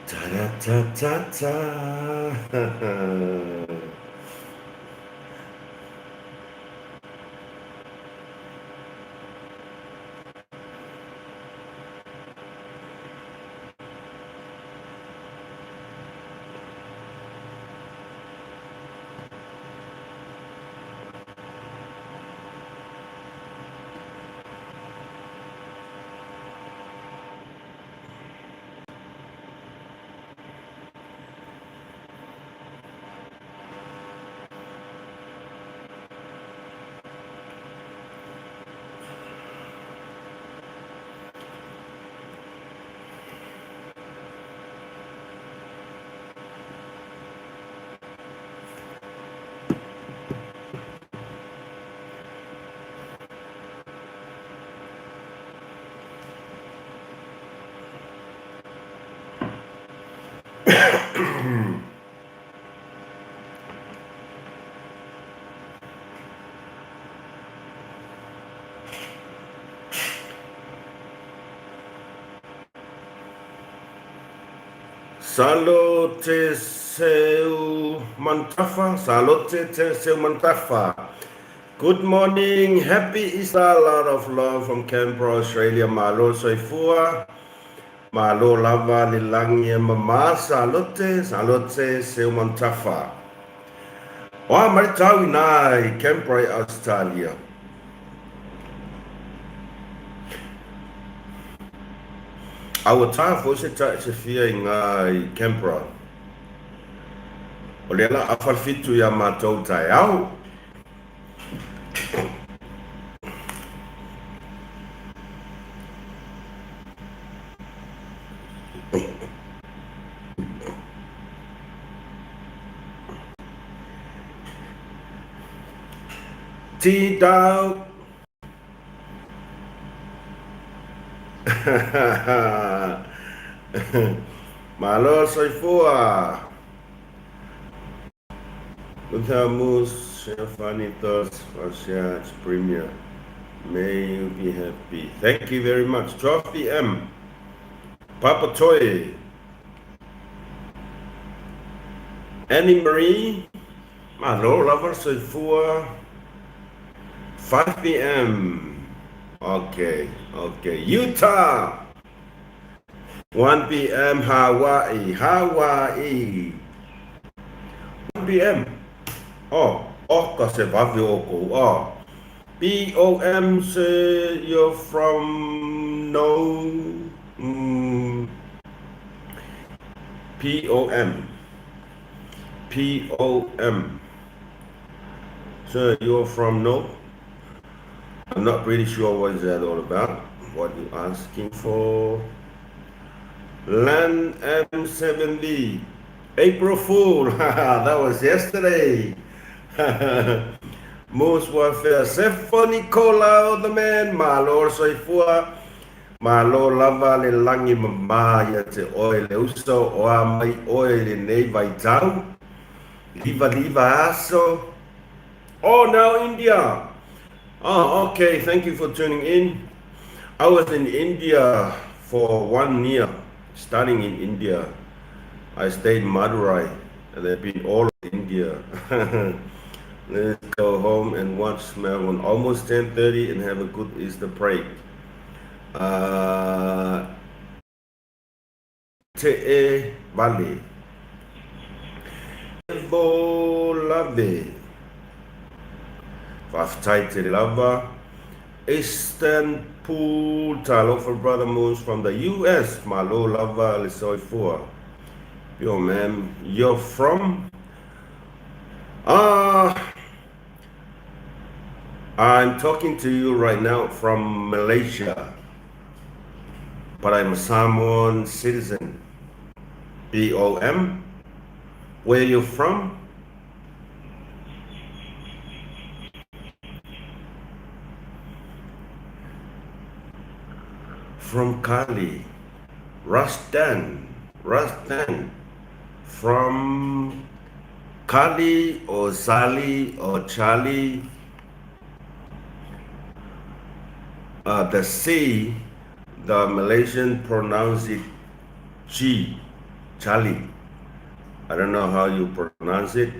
Ta da ta ta ta. Salote seu mantafa, salote te seu mantafa. Good morning, happy Easter, a lot of love from Canberra, Australia. Malo soifua, malo lava lilangia mama, salote, salote seu mantafa. Wa maritawi nai, Canberra, Australia. Our time for se ta se fia ngai Canberra. O le la afalfitu ya matou tai au. T-Dog. Malo soifua. Luthamus, Shafanitos, Fashiat, Premier. May you be happy. Thank you very much. 12 p.m. Papa Toy. Annie Marie. Malo lover soifua. 5 p.m. Okay. Utah. 1 p.m. Hawaii. 1 p.m. Kasi bavi oko. BOM say you're from POM. So you're from no? I'm not pretty sure what is that all about. What you asking for? Land M7B. April Fool. That was yesterday. Moose Warfare. Sefo Nicola, the man. Malo soifua. Malo lava le langi mamaya te oe le uso o a mai oe le nei vai tau. Liva aso. Oh, now India. Oh, okay. Thank you for tuning in. I was in India for 1 year, studying in India. I stayed in Madurai, and I've been all over India. Let's go home and watch Melbourne almost 10:30 and have a good Easter break. Te Valley. Evolave. Vaftai Te Lava. Istanbul, Talo for Brother Moose from the US. Malo Lava Lisoifua. Yo, man, you're from? I'm talking to you right now from Malaysia, but I'm a Samoan citizen. BOM? Where you from? From Kali. Rastan. From Kali or Sali or Charlie. The C, the Malaysian pronounce it G. Charlie. I don't know how you pronounce it.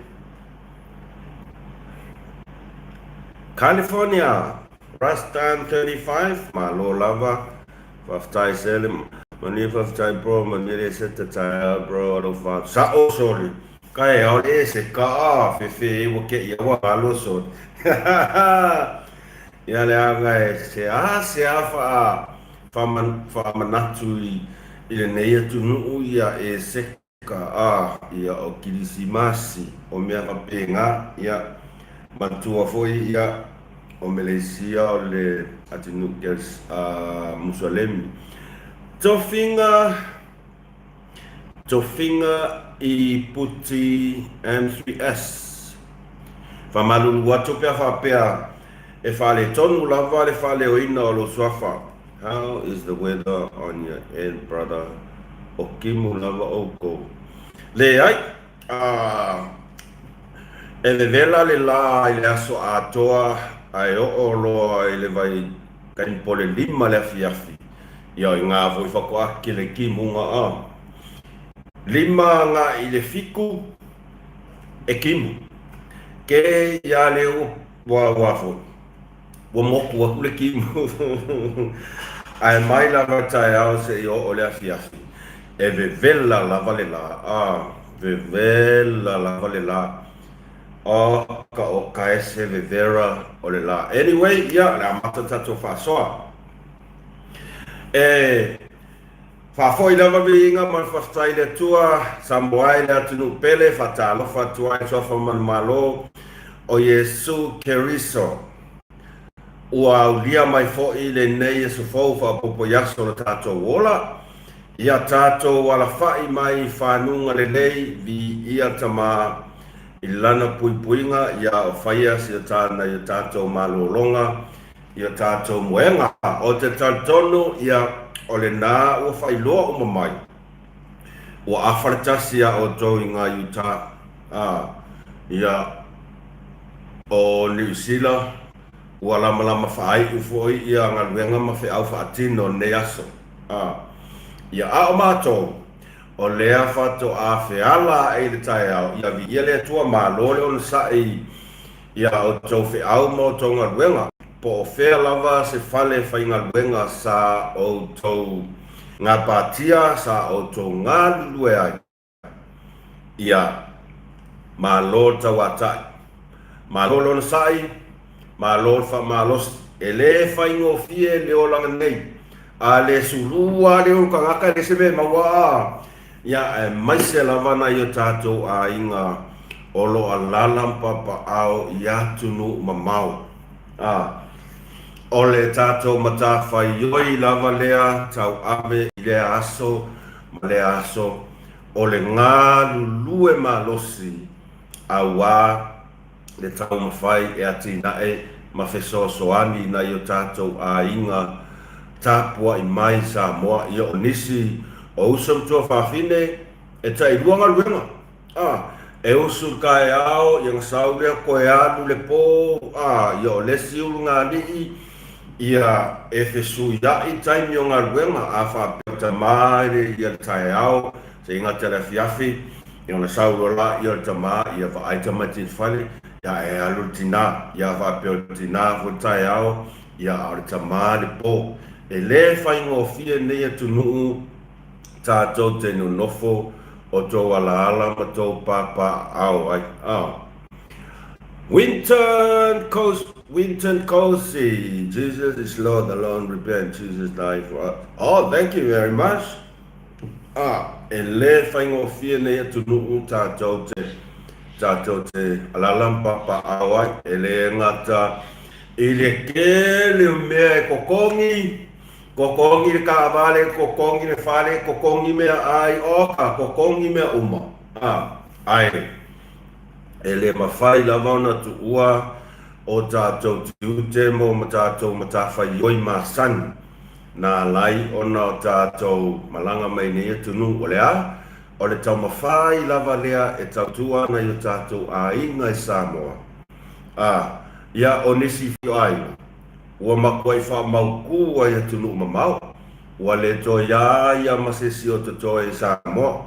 California, Rastan 35, malo lava, faftai selim, mani faftai bro, mani set the tire bro, do fa, sa o sorry, kai au se ka fe wo ke ya wa lo so. Ya le anga se fa manatu i le nei tu nu ia se ka ia o kirisimasi o mea penga ia matua foi ia o Malaysia o le atinu kes Musalem tofinga i puti M3S famalulu watu pea fa pea e fale tonu lava le fale o ina o lo swafa. How is the weather on your end, brother? O kimu lava oko le ai e le vela le la i le aso atoa ai o loa i le vai kain pole lima le afiafi ia i ngā voi whakoaki le kimu lima ngā i le fiku e kimu ke ia le wa wafo wa moku aku le kimu ai mai lava tai au se i o le afiafi e vela lava le la vela lava le la o ka ese vevera o le la. Anyway, ia la mata tato whasoa. Whafoi lava vinga man whaftai le tua, samboai le atunu pele, whatalo whatuai sofa man malo o Yesu Keriso. Ua ulia mai fo i le nei e sufou whapopo yaso le tato wola. Ia tato wala whai mai whanunga le nei vi ia tama i lana puipuinga ia o whaia si a tāna i a tātou malolonga i a tātou moenga o te tātono ia o le nā ua whailoa o mamai ua awharatasi a o tau i ngā Utah ia o New Zealand ua lama whaai ufoi ia ngā luenga ma whi au whaatino ne aso ia a o mātou o lea whato a whiala e le tai au ia vi ia lea tua mālole o na sai ia o tau whiau mo tonga ruenga po o whea lava se whale whainga ruenga sa o tau ngā pātia sa o tau ngā lue ai ia mālo tau atai mālole o na sai mālole wha mālos e le whaingo fie le o langa nei a le surua le o kangaka le sebe maua ia mai se lavana i o tātou a inga olo a lalam papa au i atunu mamau o le tātou matawhai ioi lava lea tau ame i lea aso ma lea aso o le ngā lulue malosi a wā le tau mawhai e ati nae ma whesoasoani na i o tātou a inga tāpua i mai sa moa i o nisi o usam tua whawhine e tai luanga luenga e usul kai ao yang sauria koe anu le po i o lesi ulu ngā nii ia e whesu ia i taimi o ngā luenga a whapeta maere ia tai ao se inga tera fiafi i ona sauro la i o tama ia wa aita mati whale ia e alu tina ia whapeo tina fu tai ao ia o tama le po e le whaingo fie nei atu nuu tātou te nofo o tō alaala ma tō papa au ai Winton Cozy, Jesus is Lord, alone repent, Jesus died for us. Oh, thank you very much. E le whaingo fie nei atu nuu tātou te alaala papa au ai e le ngata i le kele mea e kokongi kokongi le kaavale, kokongi le whale, kokongi mea ai oka, kokongi mea uma. Ai. E le mawhai lava ona tu ua o tātou tiute mo ma tātou matawhai oi māsani. Nā lai ona o tātou malanga mai nei tunu o lea, o le tau mawhai lava lea e tau tuana i o tātou a inga i Samoa. Ia o nisi fio ai. Ua makuai wha maukua i atunu mamau. Ua le to ia masesi o te toe Samoa.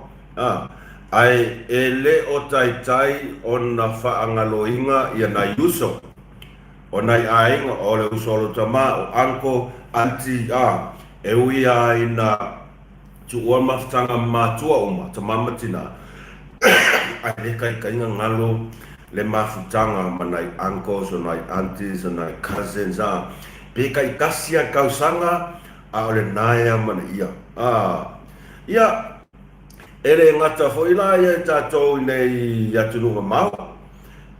Ai ele o tai ona whaangaloinga ia na yuso. O nai ainga o le usolo tama o anko anti e ui a ina tu ua maftanga matua uma ta mamatina ai le kai kainga ngalo le mafutanga manai anko so nai anti so nai cousins pe kai kasia kausanga a o le naia mana ia ele ngata fo ila ia tatou nei ya tununga mau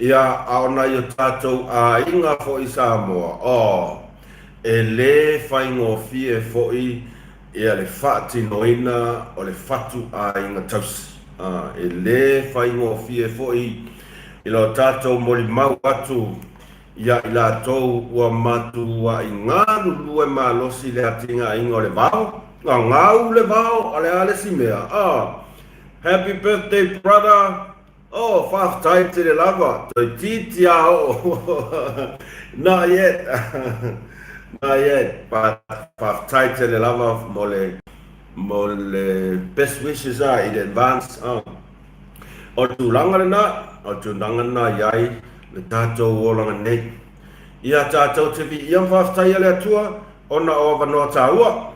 ia aona i o tātou a inga fo i Samoa. E le whaingofie fo i le whaatinoina o le whatu a inga tausi. E le whaingofie fo i lo tātou moli mau atu ia i la tau ua matu ua i ngā lulue malosi le atinga inga o le vau. Ngau le vau ale ale si mea. Happy birthday, brother! Oh, fast time to the lava. The not yet. Not yet. But fast time to the lava. Mole best wishes are in advance. O tu langa na, o tu langa na yai, le tatou o langa nei. Ia tatou te vi iam fast time le atua, ona o vanoa taua.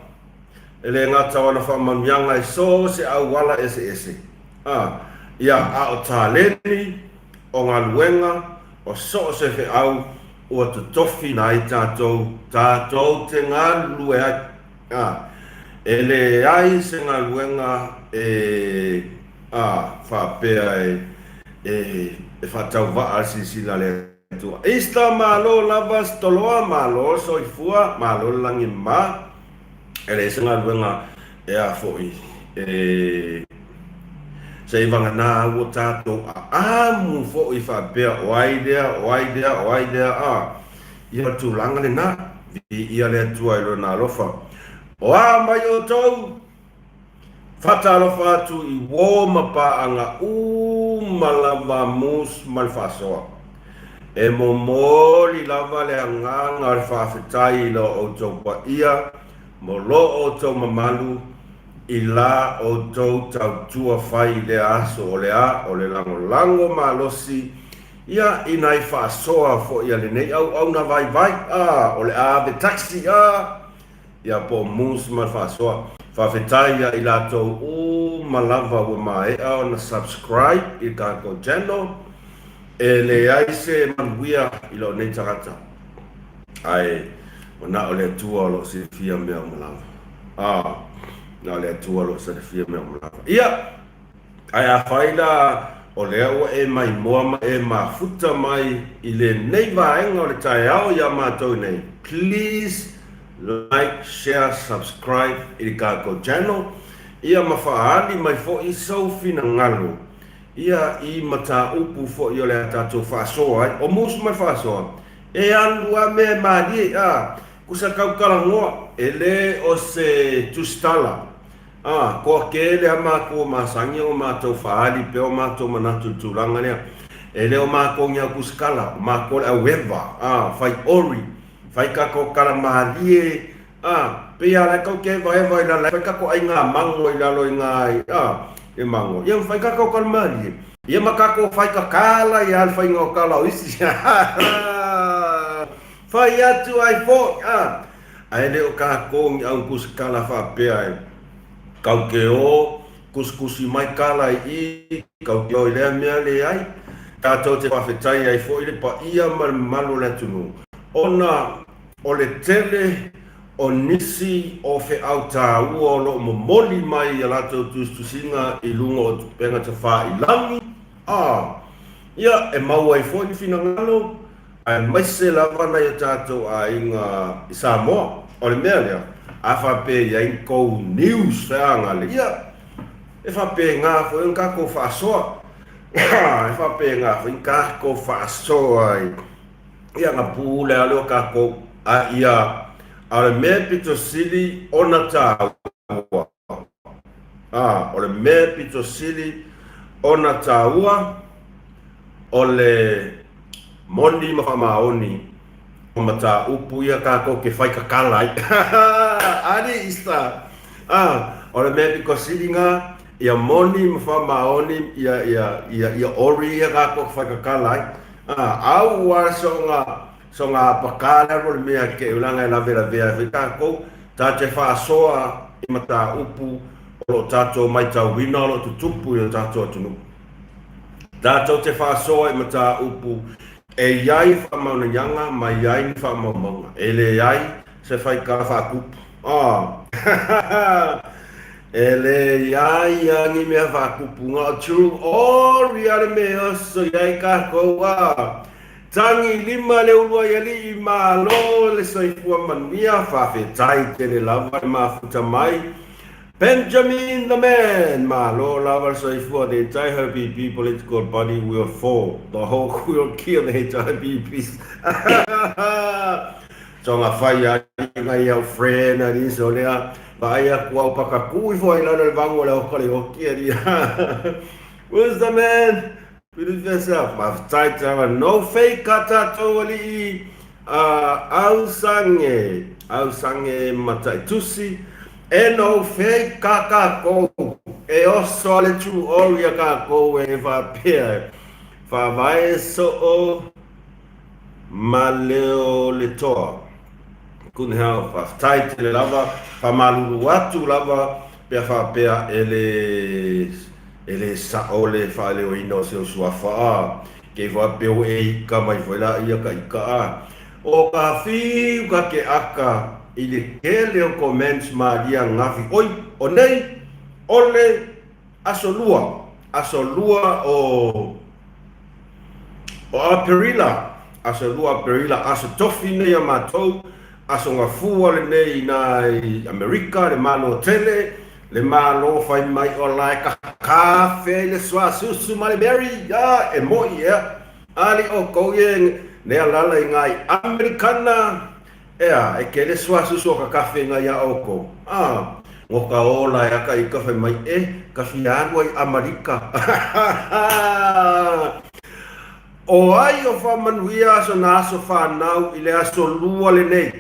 Ele ngata wana whamamianga I so se au wala ese. Ia a o tāleni, o ngā luenga, o so se fe au, ua tu tofi na i tātou te ngā lue ai. E le ai se ngā luenga whapea e whatau waa sisila le tua. Ista malo lavas toloa malo soifua malo langi ma. E le se ngā luenga e a foi. Sei vanga na ua tātou amu fo I whapea oaidea ia tūlanga le nā vi ia le atua I rona alofa o mai o tau whatalofa atu I wō mapaanga malava mus mal whasoa e momoli lava le anganga le whawhetai lo o tau pa ia mo lo o tau mamalu I la o tau tau tua whai le aso o le lango malosi ia inai whasoa fo ia le nei au na vai o le ve taxi ia po mus ma whasoa whawhetai ia I la tau malava ua mai o na subscribe I kako channel e le aise manuia I lo nei tagata ai o na o le tua lo si fia mea malava na le atua lo sa fia me malava ia ai a faila o le ua e mai moa e mafuta mai I le nei vaenga o le tai au ia mātou nei please like, share, subscribe I kako channel ia mawhaali mai fo I saufina ngalo ia I mata upu fo I o le tātou whasoa o musu mai whasoa e anua me maadi kusa kaukala ngoa e le o se tustala ko kele ama ko masangi o matou faali pe o matou manatu tulanga lea e le o mako nya kuskala mako a weva fai ori fai ka ko kala malie pe ya la ko ke vai la fai ka ko ai nga mango I lalo ngai e mango ia fai ka ko kala malie ia makako fai ka kala ia fai ngo kala isi fai atu ai fo ai le o ka ko au kuskala fa pe ai kau ke o kuskusi mai kala I kau ke o lea mea le ai tātou te whawhetai ai fo I le pa ia malu le tunu ona o le tele o nisi o fe au tā ua o lo momoli mai I latou tustusinga I lunga o tupenga te wha I langi ia e mau ai fo I fina ngalo ai maise lava na I tātou a inga I Samoa o le mea lea a whape ia in kou news whaanga le ia e whape ngā fo in kako whaasoa e whape ngā fo in kako whaasoa ia ngā pūle a leo kako a ia a le mea pito sili ona tāua o le mea pito sili ona tāua o le moni mawhamaoni o mata upu ia kako ke whai kakala ai adi ista o le mea piko silinga ia moni mafamaoni ia ori ia kako whakakalai au wa songa pakala ro mea ke ulanga la vera vera vita ko ta te fa soa I mata upu o tato mai tau wina o tutupu i tato tunu tato te fa soa I mata upu e iai fa mauna yanga mai iai fa mauna ele iai se fai ka fa kupu ele iai angi mea fa kupu ngā tū o riare mea so iai ka koa tangi lima le ulua yali I malo le soifua manuia whawhetai tele lava I mafuta mai Benjamin the man malo lava le soifua the entire HPP political body will fall the whole will kill the HPP so ngā whai a ngai au friend a ni so lea vai a kua upaka kui fo I lana le vango le okale o kia ria who's the man Put it yourself. I've tried to have no fake kata toli au sange matai tusi e no fake kaka ko e o sole tu oria ka ko e va pia fa vai so o maleo le toa kun ha fa tight le lava fa malu watu lava pe fa pia ele sa ole fa le o ino se suafa ke va pe o e ka mai foi la ia ka o ka fi ka ke aka ile ele o comments ma dia ngafi oi o nei ole asolua o perila aso tofi ne ya matou aso ngafua le nei na America le malo tele le malo fai mai o lai ka fe le swa susu male berry ya e mo ia ali o koye ne ala ngai americana e ke le swa susu ka kafe ngai ya oko ngo ka ola ya ka ika fai mai ka fiano I America o ai o fa manuia so na so fa nau ile aso lua le nei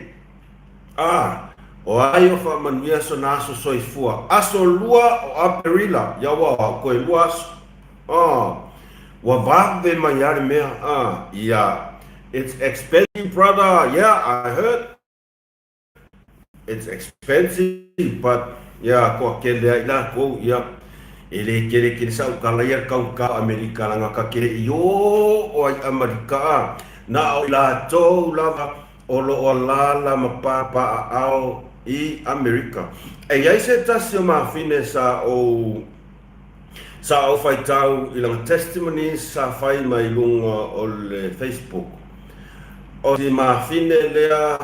o ai o fa manuia so na so soifua aso lua o aperila ya wa ko e lua wa va de manhã mea yeah it's expensive brother yeah I heard it's expensive but yeah ko ke le la ko yeah ele kere sa kala ya ka Amerika nga ka kere yo o ai Amerika na o la to lava o lo la mapapa ao I Amerika e ai se tasio ma fine sa o fai tau I lang testimony sa fai mai lunga o le Facebook o si ma fine lea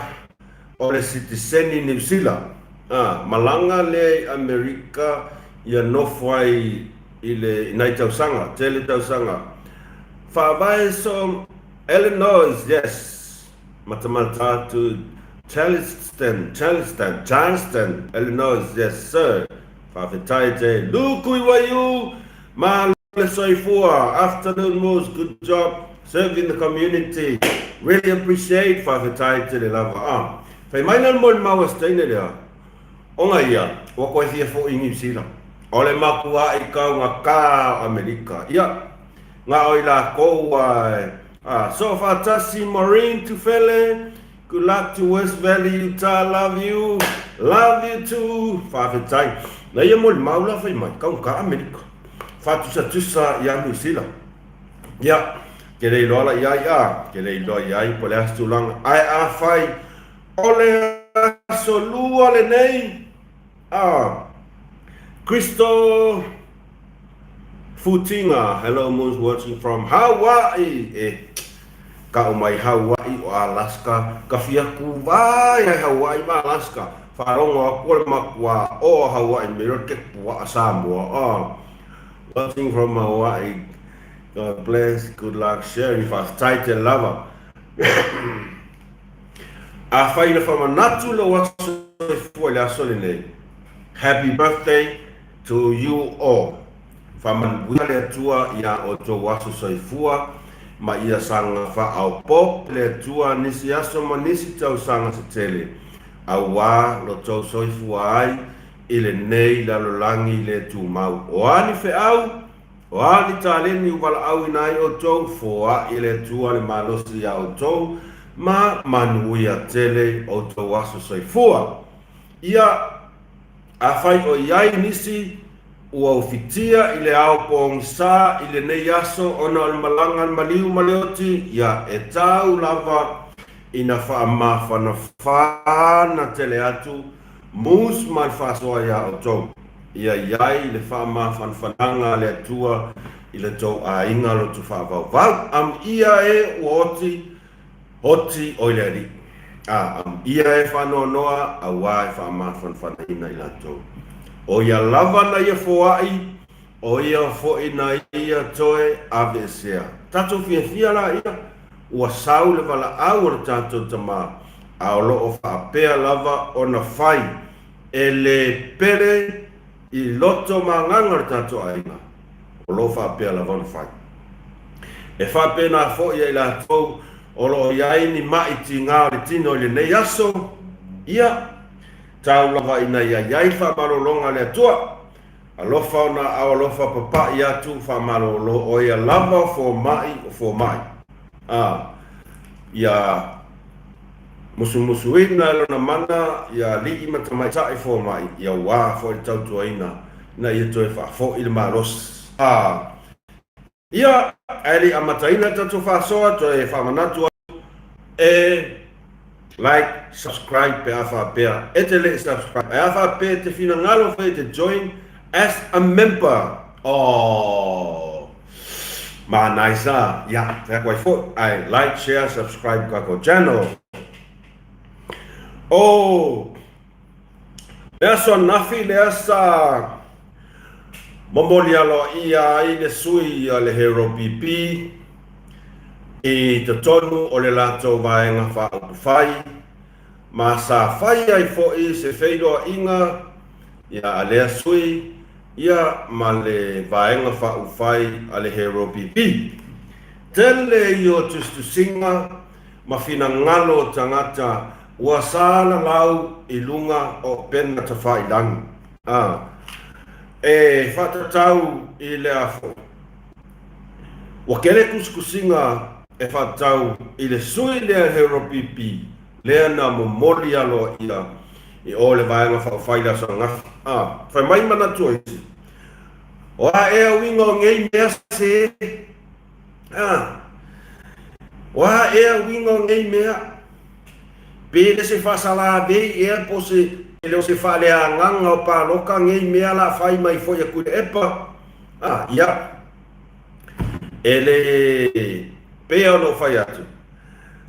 o le citizen I New Zealand malanga le Amerika ia no fai I le nai tausanga tele tausanga fa vai so Illinois yes matamata to Charleston, Illinois, yes sir. Fafetaite, Lukui Wayu, Ma Soifua, afternoon most good job serving the community. Really appreciate Fafetaite the lava. Fai mainan mo mawa steine lea. Onga ia, wako e fo I New Zealand. Ole makua I kau ngā kā Amerika. Ia, ngā oila koua. So fatasi Maureen Tufele. Good luck to West Valley, Utah. Love you too. Fafetai. Na ia mo maula fai mai kau ka Amerika. Fatusa ia New Zealand. Ya, kere lola ia, kere lola ia po le astulang. Ai fai ole solua le nei. Cristo Futinga. Hello, Moons watching from Hawaii. Ka o mai Hawaii o Alaska ka fia ku vai Hawaii ma Alaska farongo ko makwa o Hawaii me ke wa Samoa watching from Hawaii. God bless, good luck sharing fast title lover a faina from natu lo waso fo la solene happy birthday to you all faman buale tua ya o to waso soifua ma ia sanga fa au pop le tua nisi aso manisi tau sanga se tele au wa lo tau soifua ai ile nei lalolangi le tumau. O ani feau, o ani taleni wala au inai o tou, foa ile tua le malosi ya o tou, ma manuia tele o tou aso soifua. Ia a fai o iai nisi ua ufitia ile au pongsa ile nei aso ona o malangan maliu maleoti ia e tau lava ina whaamawhana whana tele atu mus mai whasoa ia o tou. Ia iai le whaamawhana whananga le atua ile tou a inga lo tu whaavau. Am ia e oti oileri. Am ia e whanonoa a wai whaamawhana whanaina ila tou. O ia lava na ia foai, o ia foi na ia toe avesea. Tato fia la ia, ua sau le wala au o tato tama, a o loo whaapea lava o na whai, e le pere i loto manganga tato aina, o loo whaapea lava o na whai. E whaapea na foi ia ila tau, o loo iai ni maiti ngā le tino le nei aso, ia, tau lava ina ia iai whamalolonga le atua. Alofa ona au alofa papa i atu whamalolo o ia lava fo mai. Ia musu ina lona mana ia li ima tamai tai fo mai. Ia wā fo i tau tuaina na ia toe whafo i le maros. Ia aili amataina tatu whasoa toe whamanatu like, subscribe pe afa pea. Etele subscribe. Afa pe te fina ngalo fe te join as a member. Oh, ma naisa. Ya, te kwai fo. I like, share, subscribe kako channel. Oh, lea so nafi lea sa momoli alo ia i le sui a le hero pipi. I te tonu o le lato vaenga whai, ma sa whai ai fo i se whairoa inga, ia a lea sui, ia ma le vaenga whai a le hero pipi. Tele i o tustu singa, ma fina ngalo tangata, ua sala lau i lunga o pena ta whai langi. E whatatau i le afo. Wakele kuskusinga, e whatau i le sui lea hero pipi lea na momoli alo ia i o le vaenga whawhaila sa ngafi. Whai mai mana tua isi. O a ea winga o ngei mea se. O a ea winga o ngei mea. Pele se whasala vei ea po se leo se whalea nganga o pāloka ngei mea la whai mai foia kule epa. Ia. Ele pea no whai atu.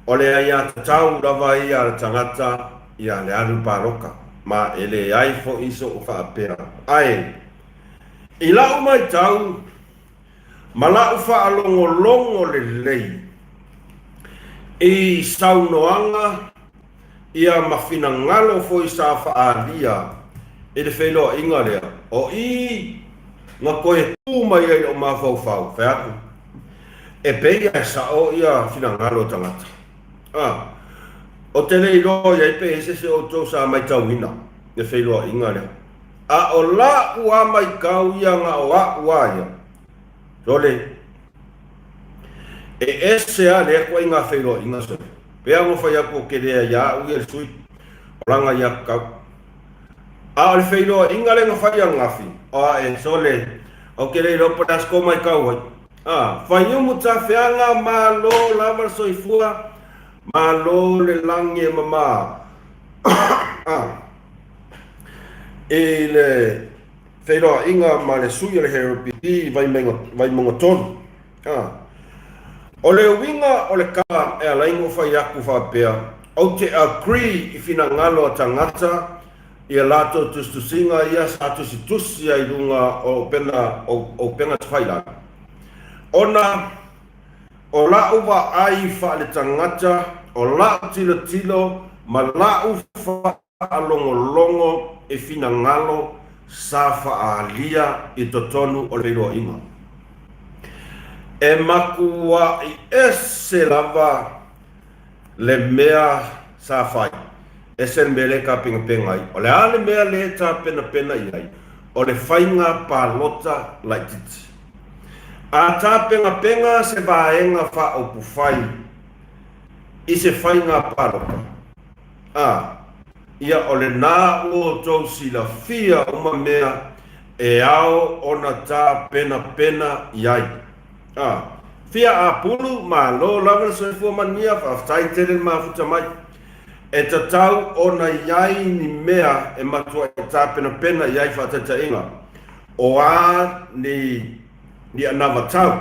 O le ai ata tau rawa i a tangata i a le alu paroka. Ma ele ai fo iso o whaapea. Ai, i lau mai tau, ma lau whaalongo longo le lei. I saunoanga, i a mawhina ngalo fo i sa whaalia. I le wheloa inga lea. O i ngā koe tūmai ai o mawhau whau. E pei e sa o ia fina ngalo tangata. O tele i loa ia i pei se o tau sa mai tau ina. E wheloa inga lea. O la ua mai kau ia ngā o a ua ia. Role. E ese a lea kua inga wheloa inga sa. Pea ngo whai ako ke rea ia ui e sui. O langa ia kau. O le wheloa inga le ngā whai a ngafi. O e sole. O ke rea lopa dasko mai kau hai. Whaiumu ta whianga ma lo lava soifua, ma lo le langi e mama. E le whairoa inga ma le sui le hero pipi vai monga tonu. O le winga o le ka e a laingo whai aku whapea, au te agree i whina ngalo a tangata, i a lato tustusinga i a sato si tusi ai lunga o pena tawhailanga. Ona, o lau wa ai wha le tangata, o lau tilo, ma lau wha alongo e fina ngalo sa wha alia i totonu o le roa inga. E makua i ese lava le mea sa whai. e sen mele ka pinga penga i. O le ale mea le ta pena pena i ai. O le whainga pa lota lai titi. A ta penga penga se vaenga wha o pufai. I se whainga pa lota. Ia o le nā o tau sila fia uma mea e ao ona ta pena pena i ai. Fia a pulu ma lo lava se fu mania fa tai tere ma futa mai. E ta tau ona iai ni mea e matua e ta pena pena iai fa tata inga. O a ni anava tau.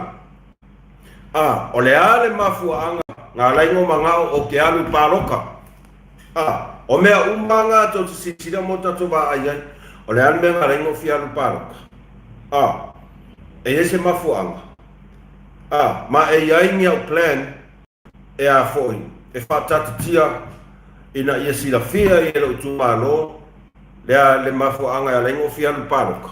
O le ale mafua anga ngā laingo mangau o ke alu paroka. O mea umanga to te sira mo tatu wa ai. O le ale mea ngā laingo fi alu paroka. E ese mafua anga. Ma e iai ni au plan e a foi. E whatata tia ina ia sila fia i elo utumalo le mafu anga ya lengo fia luparoka.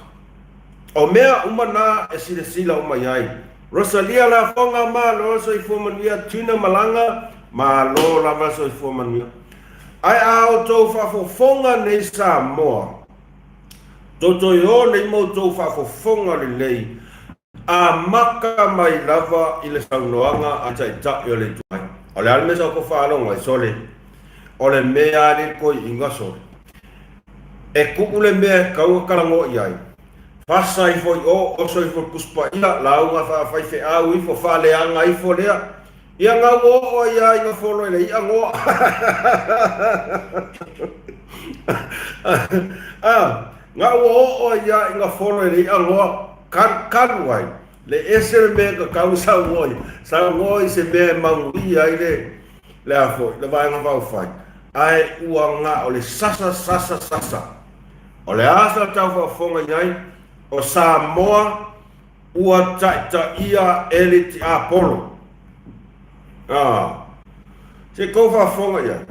O mea umana e sila uma iai. Rosalia la fonga ma lo so i fomanuia tuna malanga ma lo lava so i fomanuia. Ai ao tau fonga nei sa moa. Toto yo nei mo tau fonga le lei. A maka mai lava i le saunoanga a tai tai o le tuai. O le almesa o ko whaalonga i sole. O le mea le koi inga sole. E kuku le mea kaunga karango i ai. Fasa i foi o oso i foi kuspa ia. Launga wha whaife au i fo whaaleanga i fo lea. Ia ngā o ia inga wholo i le ia ngoa. Ngā o ia inga wholo i le ia ngoa. Karu ai. Le ese me ka kau sa ngoi se me mangui ai le afo le vai nga vau fai ai ua nga o le sasa o le asa tau fa fonga ai o Samoa ua ta ia elite Apollo se ko fa fonga ai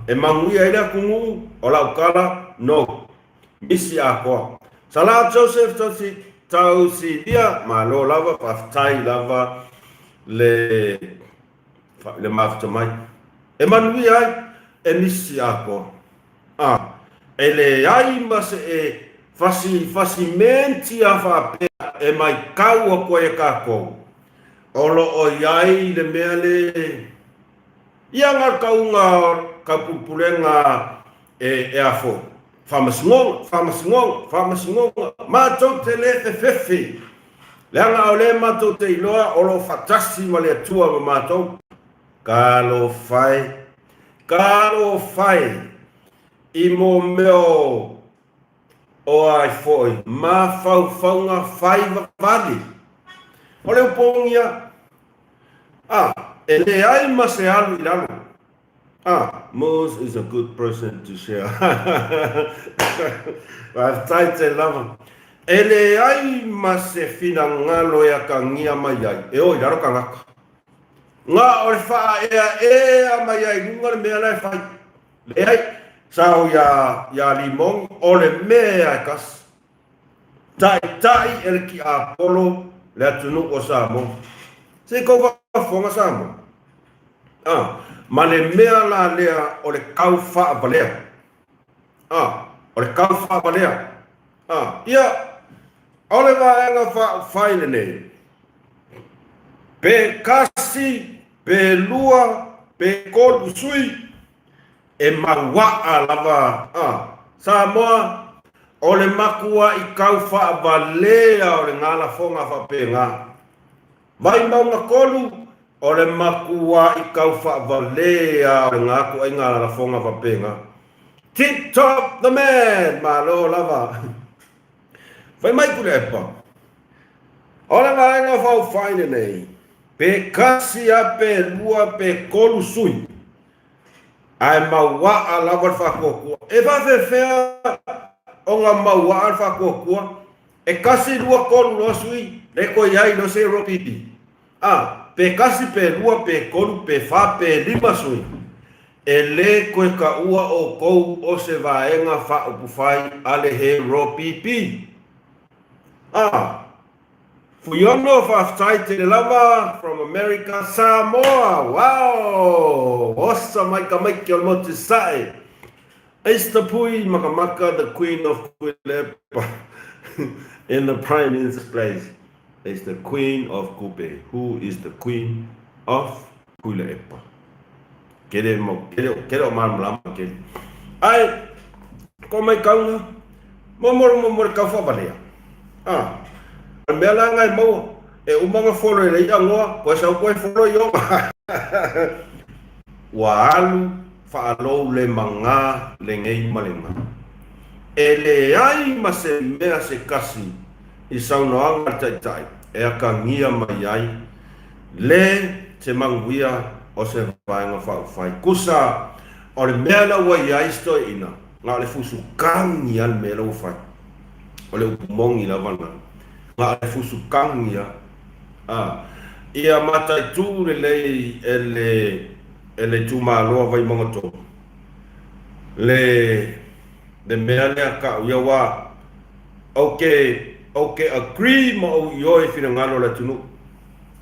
e mangui ai le kungu o la ukala no misi ako sala Joseph tau si dia ma lo lava pa tai lava le mafta mai e manui ai e nisi ako e le ai mas e fasimenti a fa pe e mai kau a koe kako olo o iai le mea le ianga kaunga kapupulenga e afo Whamasngonga, mātou te le te whewhi. Leanga o le mātou te iloa, o lo whatasi ma le atua ma mātou. Kālo whai, i mō meo o ai foi, mā whaunga whai wali. O le upongia, e le ai ma se alu i lalo. Mose is a good person to share. I've tried to love him. Ele ai ma se fina ngalo ya kangia mai ai. E oi daro kangaka. Nga o fa e mai ai nunga me ala fai. Le ai sao ya limong o le me ai kas. Tai el ki Apollo le atunu o Samoa. Se ko va fonga Samoa. Ma le mea la lea o le kau wha balea. O le kau wha balea. Ia, o le vaenga whaile nei. Pe kasi, pe lua, pe kolu sui, e mawaa lava. Samoa, o le makua i kau wha balea o le ngala fonga wha pe ngā. Vai maunga kolu, o le makua i kau whaavalea o le ngāku ai ngā rafonga wapenga. Tip top the man, malo lava. Whai mai kule epa. O le ngāinga whau whaine nei. Pe kasi a pe lua pe kolu sui. Ai maua a lava whakokua. E whawhewhea o ngā maua a whakokua. E kasi lua kolu no sui. Reko iai no se ropipi. Pe kasi pe lua pe kolu pe fa pe lima sui. E le koe ka ua o kou o se vaenga wha upufai ale he ro pipi. Fuyono whaftai te lava from America, Samoa. Wow! Osa mai ka mai ki o mo te sae. Esther Pui Makamaka, the Queen of Kuilepa, in the Prime Minister's place, is the Queen of Kupe, who is the Queen of Kuilepa. Kere o man lama kere. Ai, ko mai kaunga, momor kau whabalea. Mea la ngai mau, e umanga wholo e leia ngoa, koe sau koe wholo i onga. Wa alu, whaalou le manga, le ngei malenga. E le ai ma se mea se kasi, i saunoanga tai, e aka ngia mai ai, le te manguia o se vaenga whai. Kusa, o le mea la wai ai stoi ina, ngā le fusu kangi al mea la whai. O le umongi la wana, ngā le fusu kangi a. Ia matai tū le lei e le tū māloa vai mga tō. Le mea lea ka uia wā, okay, agree ma o ioi whina ngalo la tunu.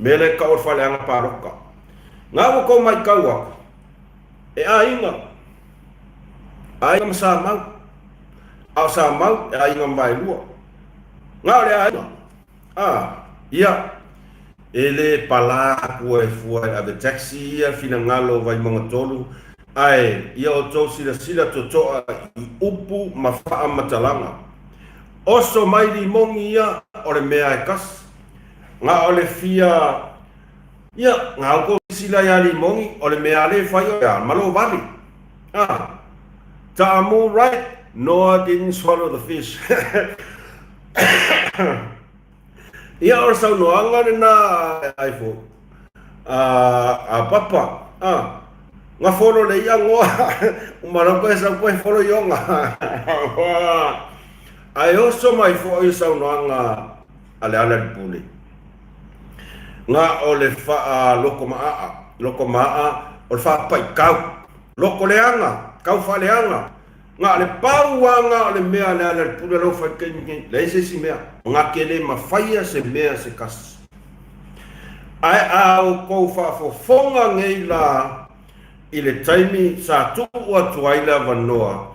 Mea le ka or whale anga pāroka. Ngā wako mai kaua, e a inga ma sā mau. A sā mau, e a inga mai lua. Ngā le a inga. Ia, e le pala kua e fuai a the taxi ia whina ngalo vai mga tolu. Ai, ia o tō sila totoa i upu ma wha matalanga. Oso mai li mongi ia o le mea e kas. Ngā o le fia, ia, ngā o sila ia li mongi o le mea le whai o ia, malo vali. Ta'amu right? No, I didn't swallow the fish. Ia o sau noanga ni na aifo. A papa. Nga wholo le ia ngoa. Umaroko e sau koe wholo ionga. Ai oso mai fo i sau noanga ale ala di pule. Nga o le wha loko maa. Loko maa o le wha pai kau. Loko leanga. Kau wha leanga. Nga le pauanga o le mea le ala di pule lau whai kengi. Le se si mea. Nga kele mawhaia se mea se kas. Ai au kou wha fofonga ngei la i le taimi sa tuu atuaila vanoa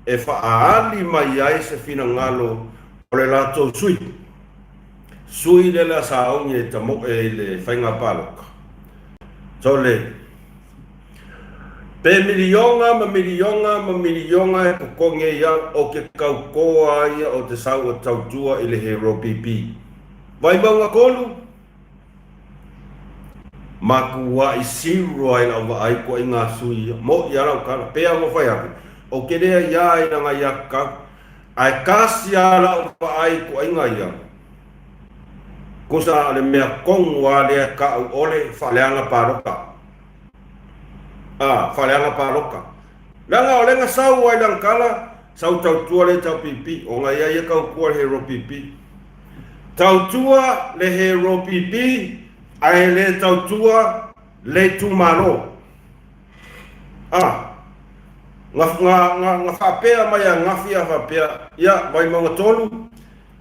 e whaali mai ai se whina ngalo o le lato sui. Sui le la sa aungi e tamo e le whainga paloka. So le pe milionga e kukonge ia o ke kaukoa ia o te sau o tautua i le hero pipi. Vai maunga kolu? Makua i siru ai la wa ai ko inga sui mo ia la kala pe ngo fa ya o ke le ia i nga ia ka ai kasi ala wa ai ko inga ia ko sa le me kong wa le ka ole fa le anga paroka fa le anga paroka la nga ole nga sau ai lang kala sau tau tua le tau pipi o nga ia ka ko hero pipi tau tua le hero pipi ai le tau tua le tumaro. Nga whapea mai a ngawhia whapea. Ia, mai mga tolu.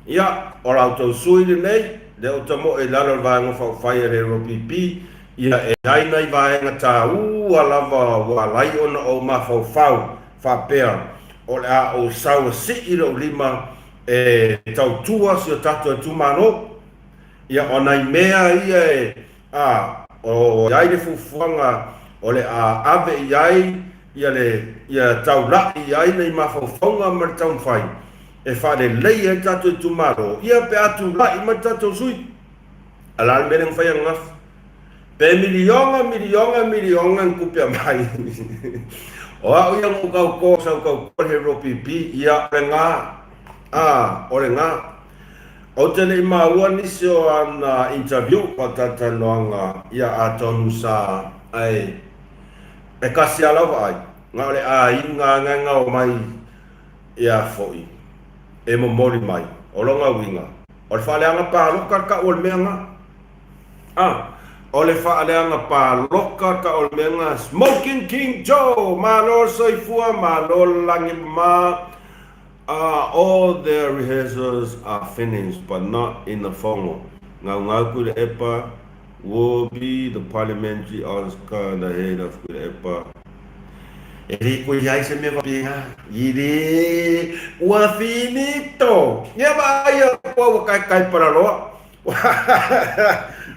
Ia, ora au tau sui le nei. Le o tamo e lalo vaenga whawhai e rero pipi. Ia, e hainai vaenga tā ua lava wa lai ona o ma whawhau whapea. O le a o saua si iro lima e tau tua si o tato e tumaro. Ia onai mea ia e o iai le fufuanga o le ave iai ia le ia tau lai iai nei mawhauwhaunga mar tau mwhai e whare lei e tato e tumaro ia pe atu lai mar tato sui alal mereng whai angaf pe milionga nkupia mai o au ia ngukau ko sau kau hero pipi ia ole ngā ole ngā o tele i maua nisi o ana interview pa tata noanga ia a tonu sa ai e kasi alawa ai ngā ole a inga o mai ia foi e mo mori mai o longa winga o le whaaleanga pa loka ka o le meanga o le whaaleanga pa loka ka o le meanga Smoking King Joe malo soifua malo langi ma all their rehearsals are finished, but not in the formal. Ngau Kuile Epa will be the parliamentary Oscar, the head of Kuile Epa. Ele cuidar se me vai ele o finito ya vaya o cai para lo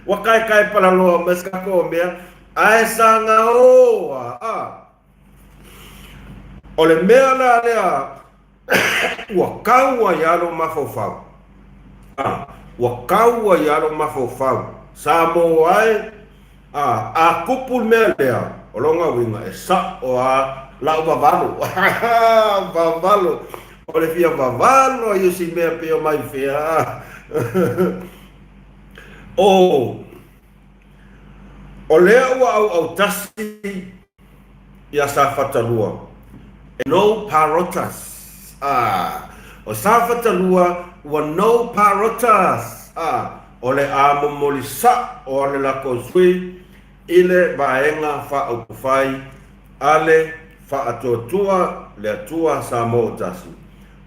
o cai para lo mas ka ko me ai sanga o ole me ala le o kaua ya lo mafofau o kaua ya lo mafofau sa mo ai a kupul me le o longa winga e sa o la vavalo vavalo o le fia vavalo io si me pe mai fea o le au tasi ia sa fatalua e no parotas o sa fatalua wa no parotas o le amomolisa o le la kosui ile vaenga fa ukufai ale fa atotua le atua sa mo tasi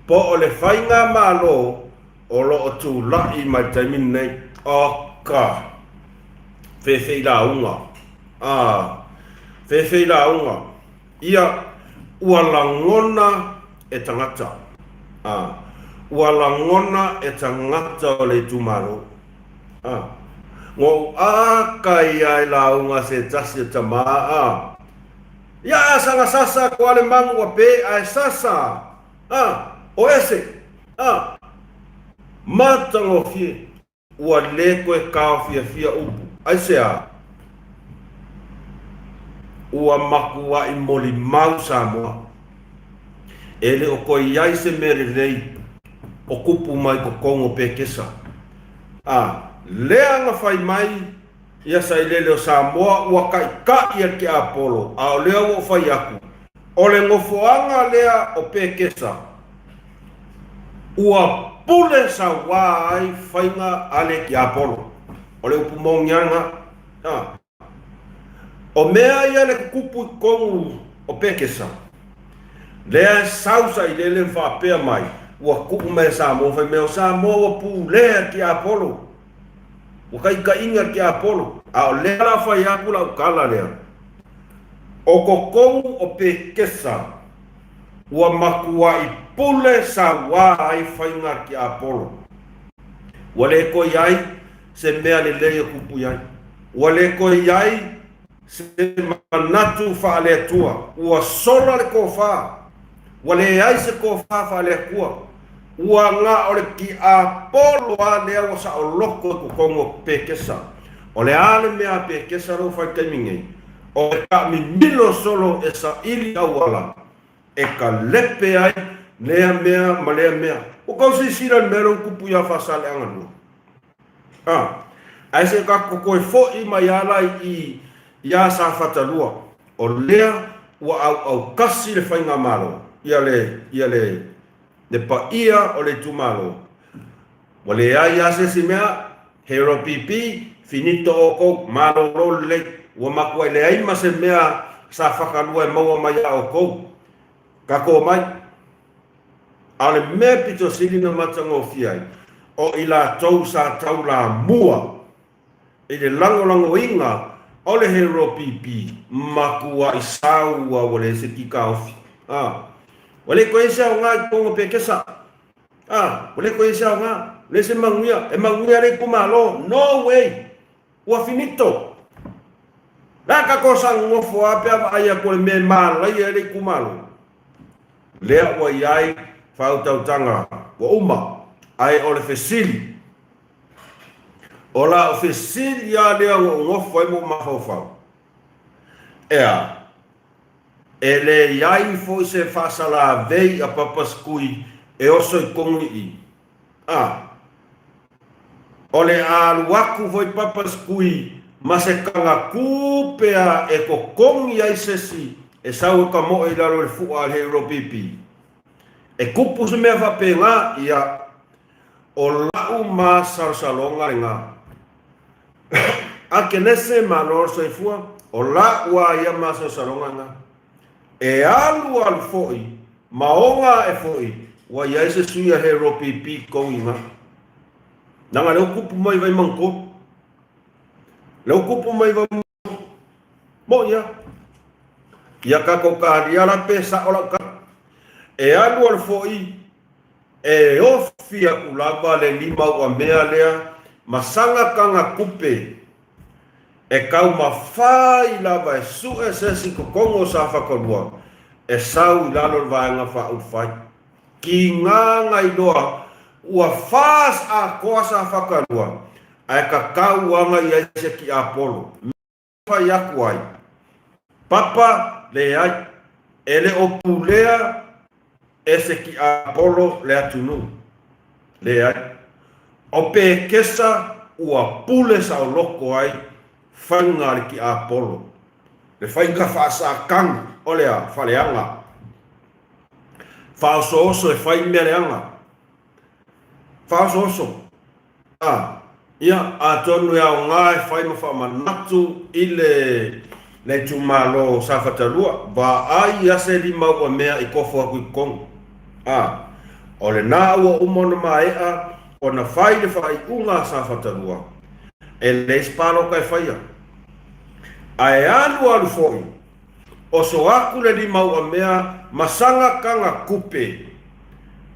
po o le fainga malo o lo tu la i mai tamin nei oka fe la unga fe la unga ia ualangona e tangata ualangona e tangata o le tumaro ngo kai ai la unga se tasi tamaa ya sanga sasa ko ale mangu pe ai sasa o ese matango fie ua leko e kao fia upu ai sea ua makua i moli mau Samoa ele o koi ai se mere lei o kupu mai ko kongo pe kesa leanga fai mai ia sai lele o Samoa ua kai ia ke Apollo a o lea o fai aku o le ngofoanga lea o pekesa ua pule sa wai fainga ale ki Apollo o le upumongianga o mea ia le kupu kongu o pekesa lea sausa i lele whapea mai ua kupu me Samoa fai mea o Samoa ua pu lea ki Apollo o ka inga ki Apollo a o lea la fai aku la ukala lea o kokongu o pekesa ua makua i pule sa wai fainga ki Apollo ua le ko iai se mea le lea kupu iai ua le ko iai se manatu fa le tua ua sola le kofa ua le iai se kofa fa le kua ua nga o le ki Apollo a lea ua sa o loko kokongu pekesa o le ale mea pekesa lo fai kaimingei o ka mi milo solo e sa ili awala e ka lepe ai lea mea ma lea mea o ka si sira mero kupu ya fasale anganu ai se ka koe fo i mai ala i ia sa fatalua o lea ua au kasi le fainga malo ia le pa ia o le tumalo o le ia se si mea hero pipi finito o ko malo lo le ua makua le ai ma se mea sa whakalua e maua mai a o kou ka ko mai ale me pito sili na matango fiai o ila tau sa tau la mua i le lango inga o le hero pipi makua i saua wale se kika ofi wale koe se au ngā kongo pekesa wale koe se au ngā le se manguia e manguia le kumalo no way ua finito Naka kosa ngofo ape aya ko me mal ia le kumalo le wa yai fauta tanga wa uma ai o le fesili ola o fesili ya le ngofo e mo mafofa ele yai fo se fasala vei a papaskui e oso i kongi ole al waku foi papaskui ma se kanga kupea e kokongi ai sesi e sau ka mo i lalo le fua al hero pipi e kupu se mea whapenga ia o lau ma sarsalonga ringa a kenese ma lor se fua o lau a ia ma sarsalonga nga e alu al foi maonga e foi wa ia se suia hero pipi kongi nga nanga leo kupu mai vai mangko Lau kupu mai wa mo ya ia kako kariala pesa ola ka e alu al foi e ofia ulava le lima o mea lea masanga kanga kupe e kau mawhai lava e su e sesi kokongo sa whakonua e sau ilalo vaenga wha ufai ki ngā ngai loa ua fas a koa sa whakanua ai ka kau anga i aise ki Apollo whai aku ai papa le ai ele o pulea ese ki Apollo le atunu le ai o pe kesa ua pule sa o loko ai whaingari ki Apollo le whainga whaasa kang o lea whaleanga whaoso oso e whai mereanga whaoso oso ia a tonu ya o ngai whai ma whamanatu i le tumalo sa whatalua wa ai ase lima ua mea i kofo aku i kongo o le nā ua umona maea o na whai le whai unga sa whatalua e le spalo kai whaia ai alu foi o so aku le lima ua mea masanga kanga kupe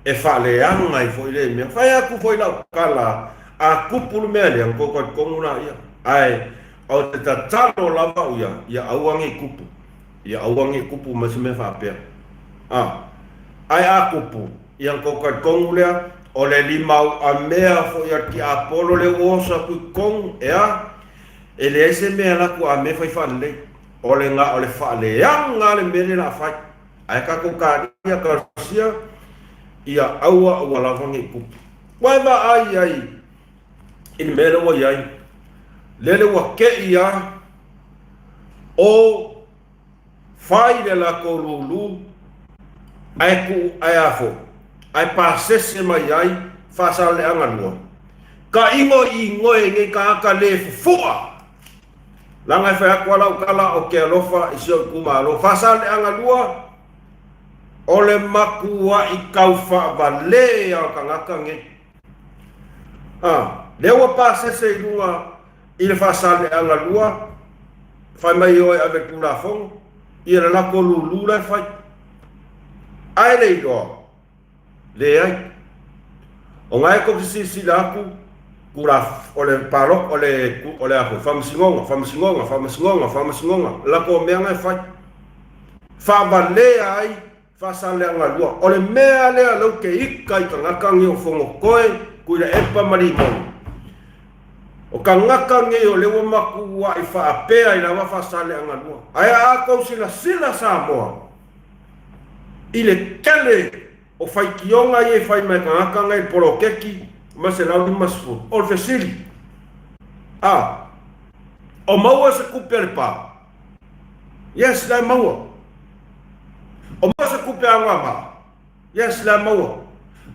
e whaleanga i foi le mea whai aku foi lau kala a kupulu mea le anko kwa konguna ia ai o te tatalo lava uia ia auangi kupu ia auangi kupu masime whapea ai a kupu ia anko kwa kongulea o le limau a mea foi a ki Apollo le osa kui kong ea e le ese mea laku a me fai whanle o le ngā o le whaleanga le mele la whai ai kako kāria karsia ia aua ua lavangi kupu waiva ai in mele wa iai lele wa ke ia o whai le lako lulu ai ku ai afo ai pasese mai ai whasale anga lua ka ingo i ngoe nge ka aka le fufua langa whai akwa lau kala o ke alofa isi o kumalo whasale anga lua o le makua i kauwha vale au ka ngaka nge lewa pasese i lunga i le whasale anga lua whai mai oe ave kula fong i le lako lulu lai whai ai le idoa le ai o ngai ko si laku kula o le parok o le ako famasingonga lako mea ngai whai whavale ai whasale anga lua o le mea lea lau ke ika i ka ngakangi o fongo koe kui le epa marimoni o ka ngakangi o lewa maku wa i whaapea i lawa whasale anga lua ai a kou sila Samoa i le kele o whaikionga i e whai mai ka ngakanga i poro keki ma se lau ni masfu o le fesili o maua se kupe le pa yes lai maua o maua se kupe anga ma yes lai maua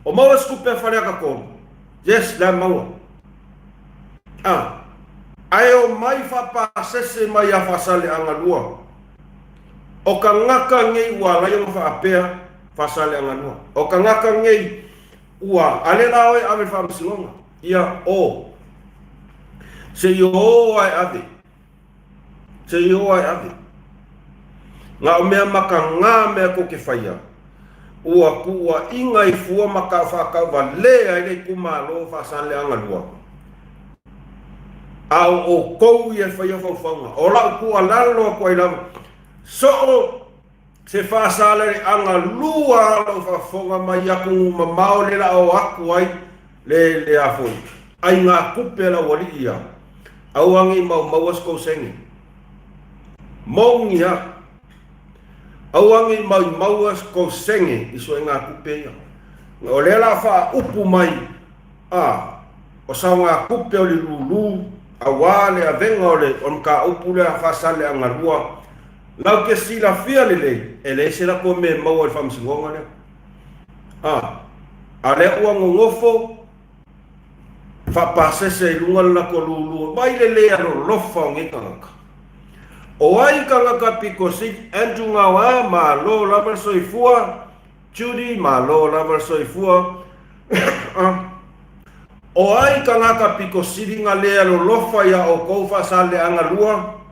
o maua se kupe whareaka kono yes lai maua ai o mai whapasese mai a whasale anga lua o ka ngaka ngei ua lai o whaapea whasale anga lua o ka ngaka ngei ua ale laoe ave whamsingonga ia o se yo ai ave ngā o mea maka ngā mea ko ke whaia ua kua inga i fua maka whakau wa lea i rei kumalo whasale anga lua au o kou i e whaia whauwhaunga o lau kua lalo kua i lau so se whasale anga lua lau whawhonga mai aku mamao le la o aku ai le afoi ai ngā kupe la wali ia au angi mau mauas kou sengi mongi ha au angi mauas kou sengi iso ngā kupe ia o le la wha upu mai o sa ngā kupe o li lulu awale a venga ole on ka upu le a whasale anga lua lau ke sila fia lele e le se la ko me mau al whamsingonga le a le ua ngofo whapasese i lunga la ko lulu mai lele alo lofa o ngi kangaka o ai kangaka piko si Andrew Ngawa ma lo lavar soifua Judy ma lo lavar soifua o ai kangaka piko siringa lea lo lofa ia o kou whasale anga lua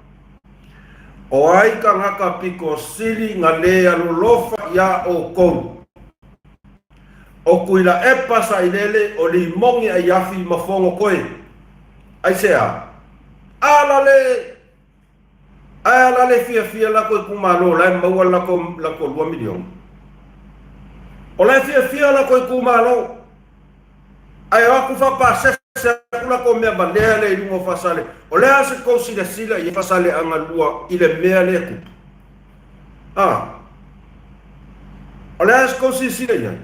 O ai ka ngaka piko sili ngā lea lolofa ia o kou. O kuila e pasa i lele o li mongi ai afi mafongo koe. Ai sea. Alale fia la koe kumalo lai maua la ko 2 milion. O lai fia la koe kumalo. Ai aku fa pase kula ko mea bandea le ilungo fasale. O le ase kou sila i fasale anga lua i le mea le kutu. O le ase kou sila i.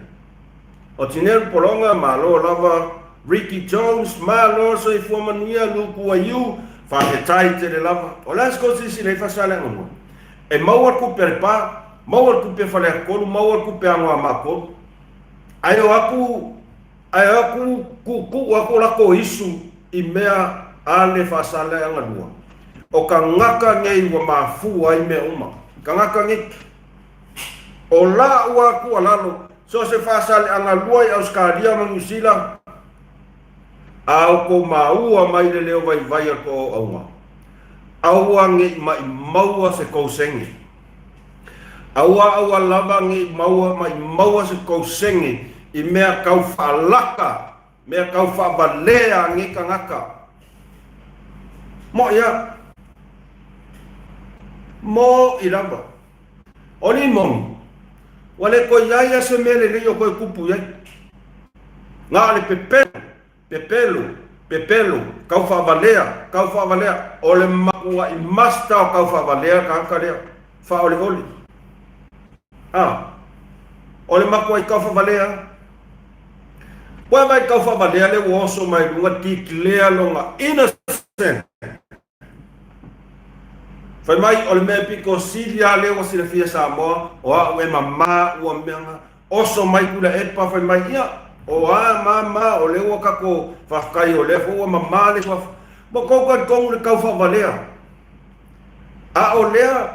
O tinel polonga malo lava Ricky Jones malo so i fuamanuia luku aiu fa he tai te le lava. O le ase kou sila i fasale anga lua. E maua kupe le pa, maua kupe fale akolu, maua kupe angoa makolu. Ai o aku aku lako isu i mea ale fasale anga lua. O ka ngaka ngei wa mafu ai mea uma. Ka ngaka ngei. O la ua aku alalo. So se fasale anga lua i Australia ma New Zealand. Au ko maua mai le leo vai ko aunga. Aua ngei mai maua se kousengi. Aua lava ngei maua se kousengi. I mea kau whalaka, mea kau whabalea ngi ka ngaka. Mo ia. Mo i ramba. Oni mongi. Wale ko iaia se mele leo koe kupu iai. Ngā le pepelu, kau whabalea. Ole makua i masta o kau whabalea ka ngaka lea. Wha oli. Ole makua i kau whabalea. Wa mai kau whabalea le woso mai lunga tiklea longa innocent. Whai mai ole mea piko silia le wasila fia Samoa o a ue mama ua meanga oso mai kula epa whai mai ia o a mama o le ua kako whafkai o le fua mama le whaf mo koukan kongu le kau whabalea a o lea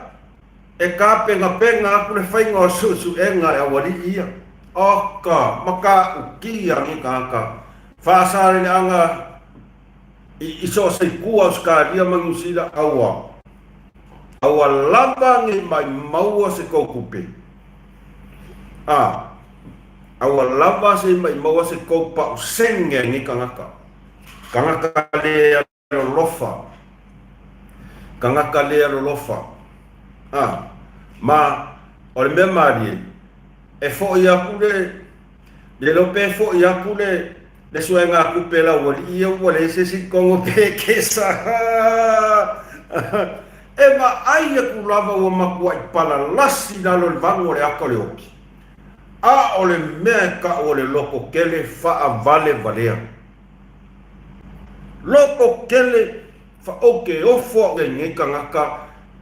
e ka penga aku le whainga o su enga e awali ia. Oka, maka ukia ni kaka. Fasare ni anga iso se kua Australia mangusila awa. Awa lava ngi mai maua se koukupe. Awa lava se mai maua se koupa senge ni kangaka. Kangaka le lofa. Ma ole me mari e fo ia kule le lope fo ia kule le suenga kupe la wali ia wale se si kongo pe kesa e ma ai ku lava o makua i pala lasi na lo vango le akole oki a ole meka ole loko kele fa vale valea loko kele fa oke o fo ngi kangaka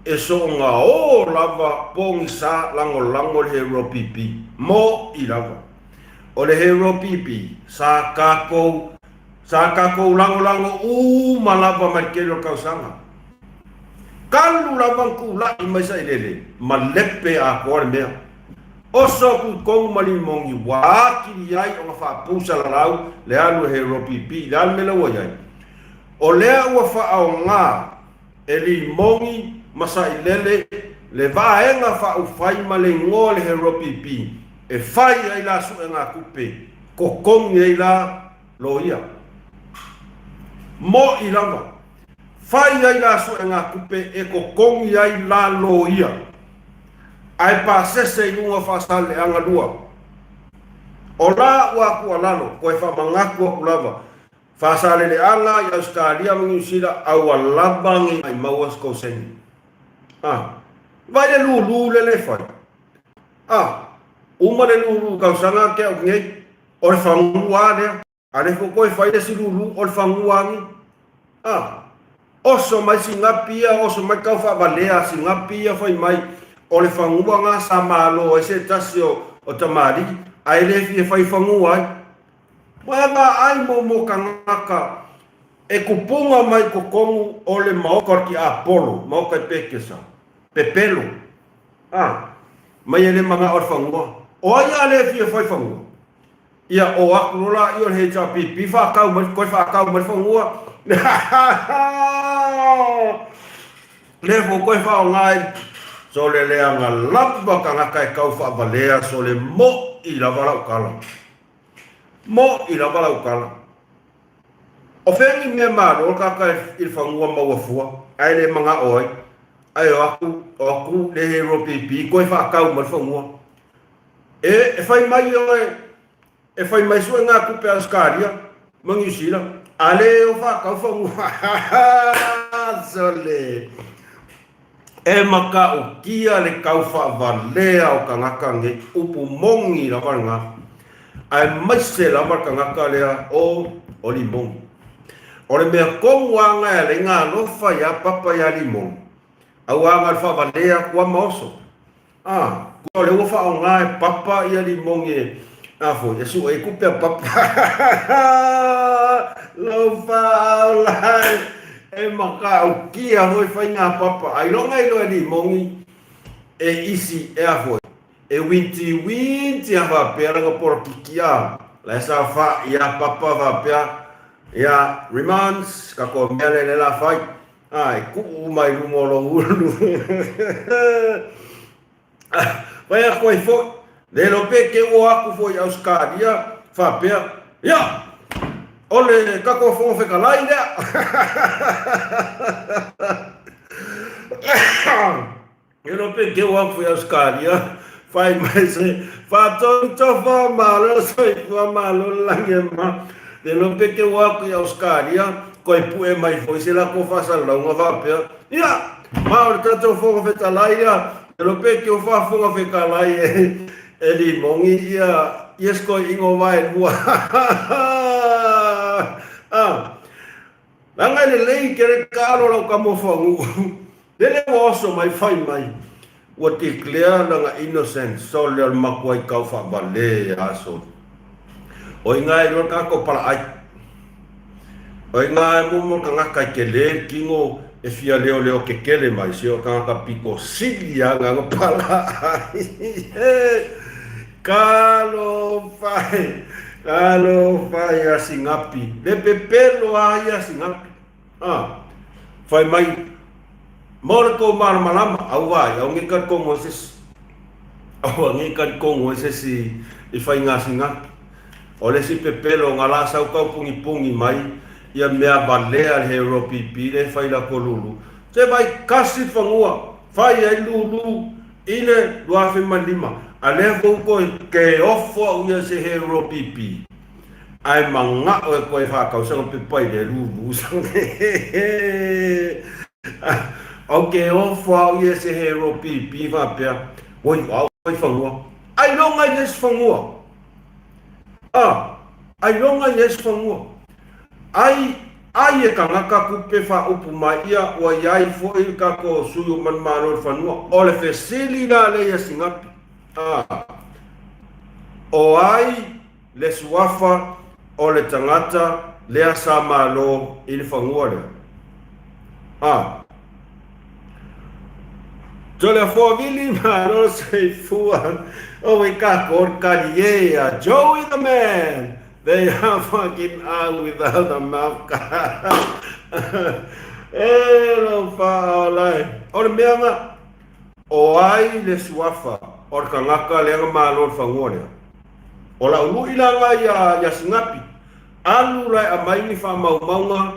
e so nga o lava pongi sa lango le hero pipi mo i lava o le hero pipi sa kako lango malava markelo kausanga kalu lava kula i mai sa ilele malepe a kore mea o so ku kong malimongi waki yai o fa pusa lau le alu hero pipi dal mela wajai o le ua fa au nga eli mongi masa ilele le vaenga fa ufai male ngole hero pipi e fai ai la su nga kupe kokong ai la loia mo ilava fai ai la su nga kupe e kokong ai la loia ai pa sese lunga fa sale anga lua ola wa ku alalo ko fa mangaku ku lava fa sale le anga ya Australia mangusila au labangi ai mawas ko sen vai le lulu le fai. Uma le lulu kau sanga ke o ngei o le whangua lea. Ale fo koe fai le si lulu o le whangua ngi. Oso mai si ngapia, oso mai kau whabalea si ngapia fai mai o le whangua ngā sa malo e se tasi o tamari. Ai le fie fai whangua ai. Wanga ai mo kangaka e kupunga mai kokongu o le maoka ki Apollo, maoka i pekesa. Pepelo. Mai ele manga o whangua. O ai ale fie fai whangua. Ia o akurola i o he pipi whakau mai, koe whakau mai whangua. Le fo koe whao ngai, so le leanga lapa ka ngaka e kau wha valea, so le mo I la walau kala. Mo I la walau kala. O whengi mea maro, o kaka I whangua maua fua, ai le manga oi, ai o aku le hero pipi, koe wha kau mal whangua. E whai mai oi, e whai mai sua ngā kupe askaria, mangi sila, ale o wha kau whangua, sole. E maka o kia le kau wha valea o ka ngaka nge upu mongi la waranga. Ai mai se la marka ngaka lea o limong. O le mea konguanga e le ngā lofa ia papa ia limong. Au anga le wha valea kua maoso. Kua le ufa o ngā e papa ia limong e afo, Yesu e kupea papa. Lofa au lai. E maka o kia hoi whai ngā papa. Ai longa I loa ni mongi e isi e a e winti a whapea ranga pora kikia. La sa wha I a papa whapea. Ia remands ka ko mele le la whai. Ai ku mai lumo lo ulu. Vai a koe fo. Le lo pe ke o aku fo I Australia whapea. Ia! Ole kako fo fe kalai lea. Eu não peguei o álcool e as carinhas. Faz mais faz todo fa malo, sai fa malo lá ngema. Eu não peguei o álcool e as carinhas. Coi pu mais foi se lá ko fa salão va pe. Ya, mal tanto fo fe kalai ya. Eu não peguei o fa fo fe kalai. Ele mongi ya. Yes ko ingo vai bua. Langa le lei kere karo lau kamo whangu. Lele waso mai whai mai. Ua te clear langa innocent. So leo makua I kau whabale aso. O ingai lor kako para ai. O ingai mumo ka ngaka I ke le kingo e fia leo ke kele mai. Si o ka ngaka piko sili a nganga para ai. Kalo fai a singapi. Le pepelo a ia singapi. Fai mai. Mora ko malama au vai. Au ngikat ko Moses. Au ngikat ko Moses I fai ngā singapi. O le si pepelo ngala sau kau pungi mai. Ia mea balea le hero pipi. Le fai la kolulu. Se vai kasi whangua. Fai ai lulu. Ile luafe malima. Ale ko ke ofo ia se hero pipi. Ai manga o ko fa ka so pe pai de lu sang. Okay ofo ia se hero pipi va pe. Oi oi fangua. Ai longa yes fangua. Ai longa yes fangua. Ai e ka ngaka ku pe fa upu mai ia o ai fo I ka ko suyu man manor fanua. Ole fe sili la le singapi. O ai le suafa o le tangata le asa malo I le whangua lea. Tole fo vili malo se fua o I ka kor kariea Joey the man. They are fucking out without a mouth. Lo fa lai. O le mea nga o ai le suafa o ka ngaka le malo whangua lea. O la ulu ilanga ya singapi. Alu lai a mai ni wha maunga.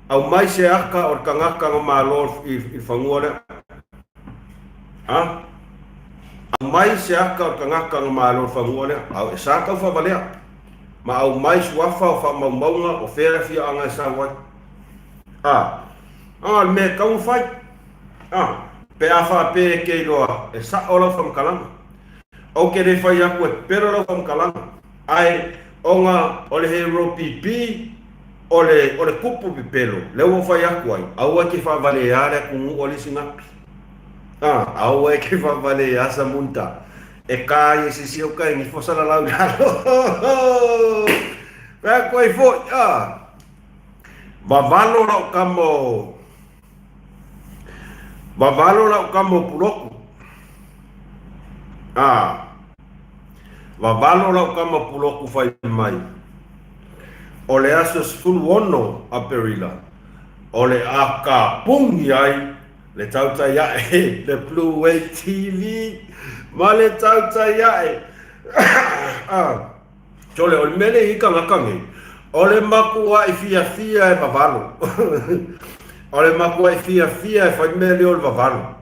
Au mai se aka o ka ngaka ngā malo I whangua lea. Au mai se aka o ka ngaka ngā malo whangua lea. Au e sākau whabalea. Ma au mai suafa o wha maunga o whera fia anga e sāwai. Me kau whai. Pe a wha pe kei loa. E sa ola whamkalanga. O ke re whai aku e pero lau whamkalanga. Ai o ngā o le hero pipi o le kupu pipelo. Leo o whai aku ai. Au e ke whavale are kungu o le singapi. Au e ke whavale asa munta. E kai e se sio kai ni fosala lau nalo. Pea koe fo. Vavalo lau kamo. Vavalo lau kamo puloku. Vavalo lau kama puloku fai mai. O le aso sfulu ono a perila. O le aka pungi ai le tauta ya le Blue Wave TV ma le tauta ya Chole o mele ika ngakangi ole makua I fia e vavalo ole makua I fia e fai mele o vavalo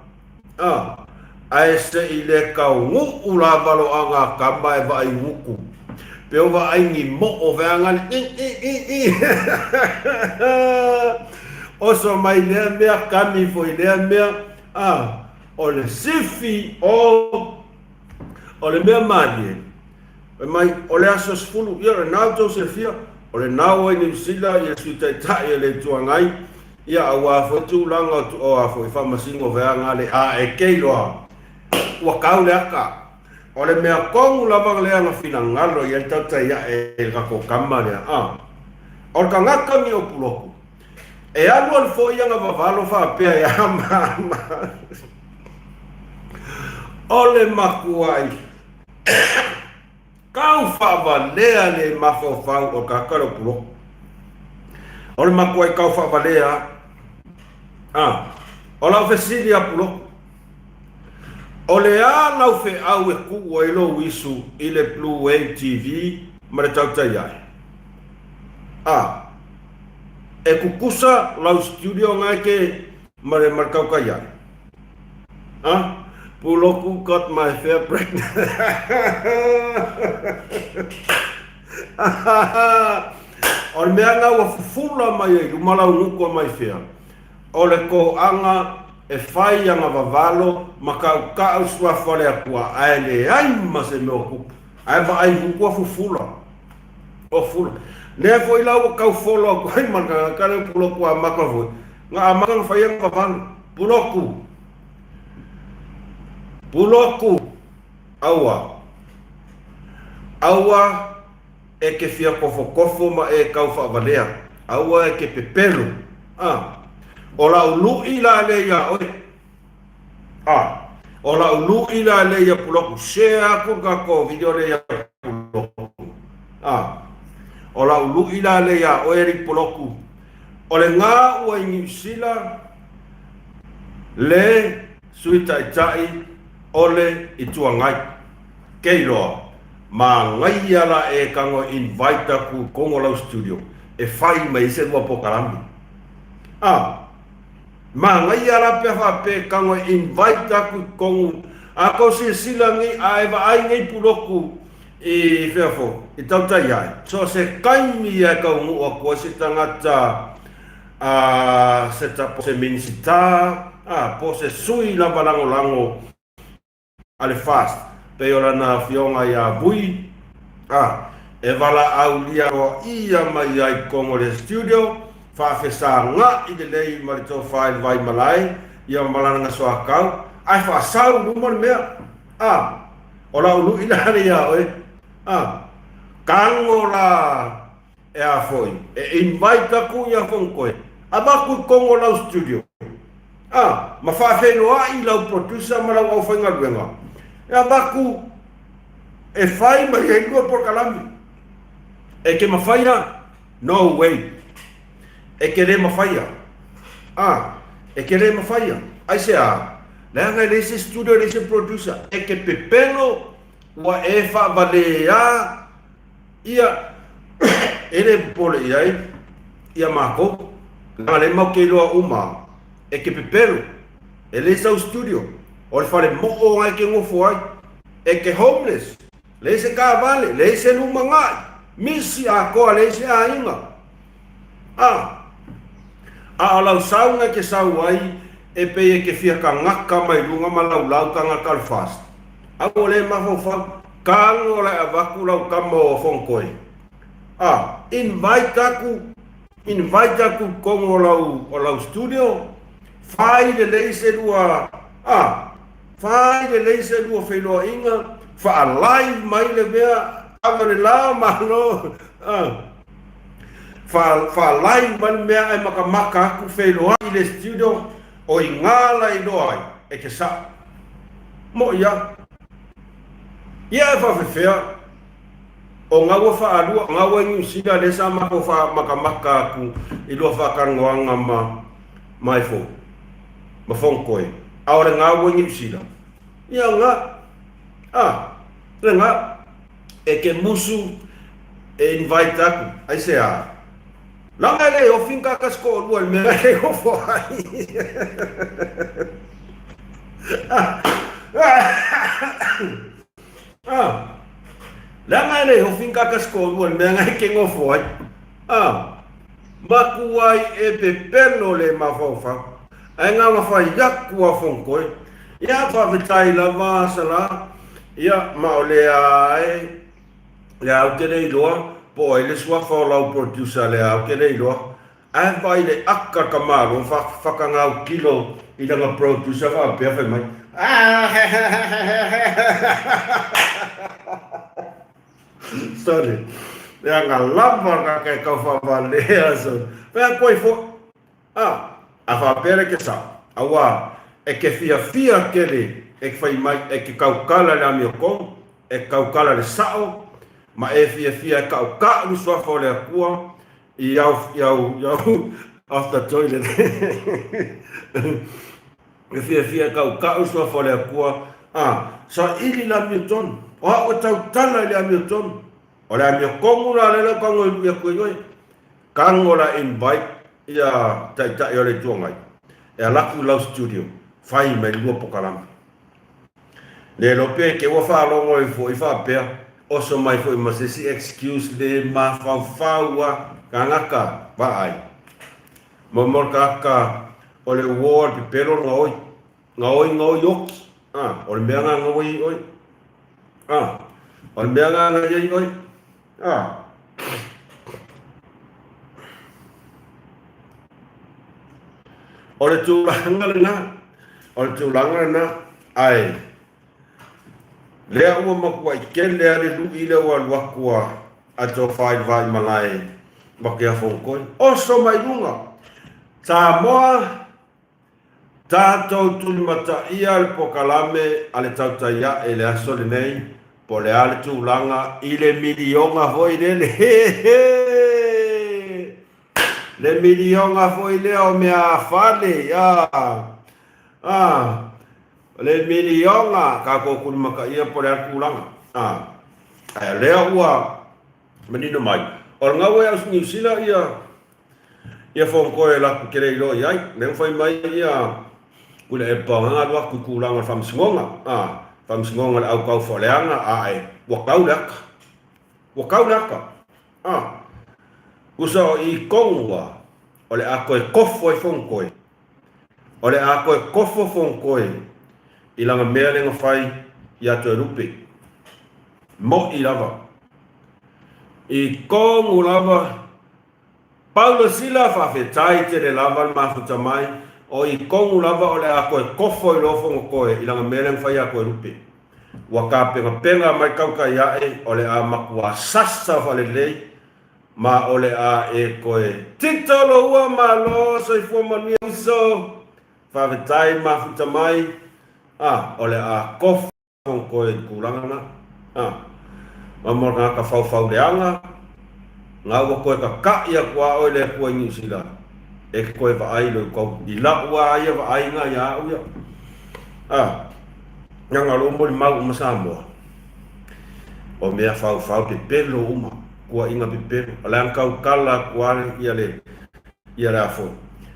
ai se I le kaungu ula valo anga kamba e vai wuku pe o va ai ni mo o veanga o so mai le mea kami foi le mea o le sifi o le mea mani mai o le aso sfulu ia le nau tau se fia o le nau ai ni sila ia su tai tai le tuangai ia awa fo tu langa o a fo fa masingo veanga le e keilo wa kau le aka o le mea kongu lava le anga fina ngalo ia tau tai ia e kako kama le o ka ngaka mi o puloku e alu al fo ia nga vavalo fa pea ia mama o le makuai kau fa valea le mafofau o kakaro puloku o le makuai kau fa valea o la ofesilia puloku o le lau fe au e ku o ilo wisu I le Blue Wave TV ma le tautai ai e kukusa lau studio ngai ke ma le markau kai ai puloku got my fair pregnant o le mea ngau a fufula mai e umalau nuku mai fair o le ko anga e fai anga vavalo makau kau suafa le akua ae le ai ma se me o kupu ae va ai nuku a fufula o fula ne fo I lau kau folo ko ai maka kare puloku a maka foi nga a maka fai anga vavalo puloku aua e ke fia kofo ma e kau fa valea aua e ke pepelu o la ulu ila le ya oi o la ulu ila le ya puloku share ku ka ko video le ya puloku o la ulu ila le ya oi ri puloku o le nga o New Zealand le suitai tai ole I tuangai keilo ma ngai ala e kango invite ku kongo lau studio e fai mai se lua pokarami ma ngai ala pe fa pe kango invite ku kongo ako si silangi aiva ai ngai puloku I fefo I tautai ai so se kaimi e kaungu o ko se tangata se tapo se minisita po se sui lava lango ale fast pe ora na fionga ya bui e vala au lia o ia mai ai kongo le studio fa fesa nga I le lei marito file vai malai ia malana so akau ai fa sau numar mea ola ulu ina ya oi kango la e a foi e invite ku ya fonkoe abaku kongo la studio ma fa feno ai la producer mala o fa ngaluenga e abaku e fai ma e lua por kalami e ke mafaia no way e ke le mafaia e ke le mafaia ai se le nga le se studio le se producer e ke pepelo wa e fa valea ia ele pole ia mako na le mo ke lo uma e ke pepelo ele sa studio o le fale mo o ai ke ngofo ai e ke homeless le se ka vale le se lumanga misi a ko le se a inga ala saunga ke sauai e pe e ke fia ka ngaka mai lunga malau lau ka ngaka fast a le ma fo fa kango le avaku lau kamo fonkoi invite aku kongo lau studio fai le se lua fai le se lua felo inga fa live mai le bea avare la malo fa live man mea ai maka ku felo i le studio o ingala I doai e ke sa mo ia fa fea o ngawa fa alua ngawa New Zealand le sa mako fa maka ku I lo fa kangoanga mai fo mafongkoi aole nga wengi sila ia nga nga e ke musu e invite aku ai se langa le o finka ka sko lu me le go fo langa le o finka ka sko lu me ngai ke ngo fo makuai e pe pelo le mafofa ai nga mafai yaku a fonkoi ia fa vitai la vasala ia maole ai ya ke nei loa po ele sua follow producer le ke nei loa ai vai le akka kamalo fa kanga kilo ila nga producer fa pe fa mai sorry ya nga lava ka ke ka fa vale aso pa koi fo a fa pere ke sa awa e ke fia kele e fai mai e ke kaukala la mi ko e kaukala le sao ma e fia kauka ni so fa le kua i au after toilet e fia kauka so fa le kua sa ili la mi ton o tau tana le mi ton o la mi ko ngula le ko ngol ya ko yo kangola invite ya ta yo le tuangai e la ku la studio fai me lu pokalam le lope ke wo fa lo ngoi fo i fa pe o so mai fo ma se si excuse le ma fa wa kanaka va ai mo ka o le word pero ngoi yok o le menga ngoi oi o le menga ngoi oi o le tūlanga na ai lea ua makua i ke lea le lu i le ua luakua a tō whai vai malai maki a whongkoi o so mai runga tā moa tātou tuli mata ia le pokalame a le tautaya e le aso le nei po le ale tūlanga i le milionga hoi le le milionga foi le o mea fale le milionga ka ko kun maka ia por al kulanga le ua menino mai or nga we as New Zealand ia fon ko la kere lo ia le foi mai ia kula e pa nga lo ku kulanga fam singonga au kau foleanga ai wa kaulaka uso i kongwa ole a koe kofo e fonkoi ole a koe kofo fonkoi i langa mea lenga whai i ato e rupe mo i lava i kongu lava Paulo sila whawhetai te le lava mafuta mai o i kongu lava ole a koe kofo i lofo ngokoe i langa mea lenga whai a koe rupe waka penga mai kauka ia ole a makua sasa whale lei ma ole a e koe titolo ua malo so i fua manu so whawhetai mafuta mai ole a kofu koe kulanga ma mora ka fau leanga nga ua koe ka ia kua oile kua New Zealand e koe va ai lo ko di la ua ia va ai nga ia uia nga lo mo mau masamo o mea fau te pelo uma kua inga pipero ala kau kala kua ia le afo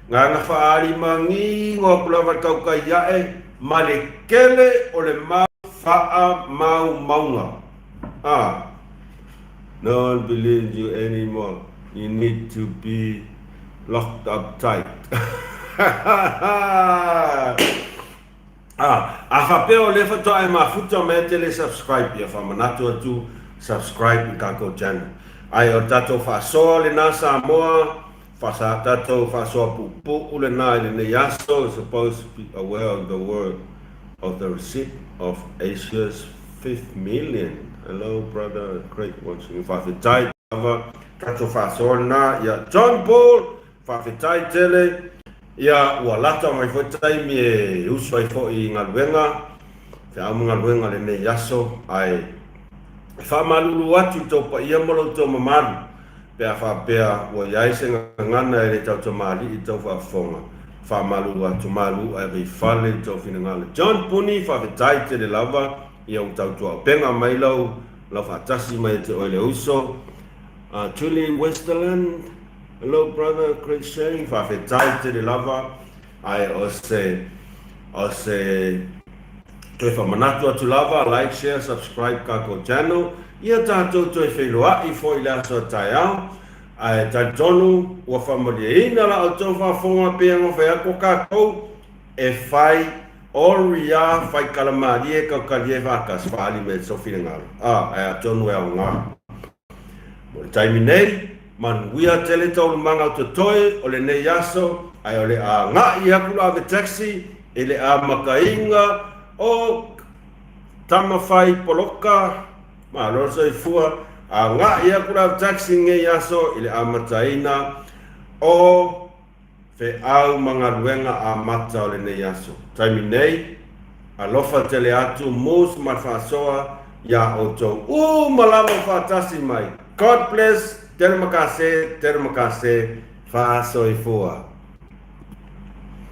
nga faali mangi ngo kula va kau kai ia male kele o le mau faa maunga no one believes you anymore, you need to be locked up tight. Afapeo le fa toa ma futa me tele subscribe ya fa manato tu subscribe ka ko channel ai o tato fa so le na Samoa fa sa tato fa so pu le na le yaso supposed to be aware of the word of the receipt of Asia's 5th million. Hello brother, great watching. Fa fitai tato fa so na ya John Paul fa fitai tele ia ua lata mai foi taimi e usu ai foi ngaluenga te amu ngaluenga le nei yaso ai fa malulu atu to pa ia molo to mamalu pe fa pe ua iai se ngana e le tau to mali i tau fa fonga whamalu atu malu ai rei whale tau whina ngale. John Puni whawhetai te le lava ia o tau tua penga mai lau lau whatasi mai te oile uso. Julian Westerland, hello brother, great sharing. Whawhetai te le lava ai o se toi whamanatu atu lava, like, share, subscribe kako channel. Ia tātou toi wheloa I fo I le aso tai au. Ai tai tonu ua whamalia ina la o tau whafonga pia ngawhai ako kako e whai oria whai kalamarie kau kalie whakas whaali me sofina ngalo. Ai a tonu e au ngā. Mo le taimi nei, man wia tele tau manga o toi o le nei aso, ai o le a ngā I haku la ave taxi, e le a makainga o tamawhai poloka, ma rosa I fua, a ngā ia kura taxi nge aso I le amataina o fe au mga ruenga a mata o le nei aso. Taimi nei, a lofa tele atu mus marfasoa ya o tau malama whatasi mai. God bless, terima kasih, fa soifua.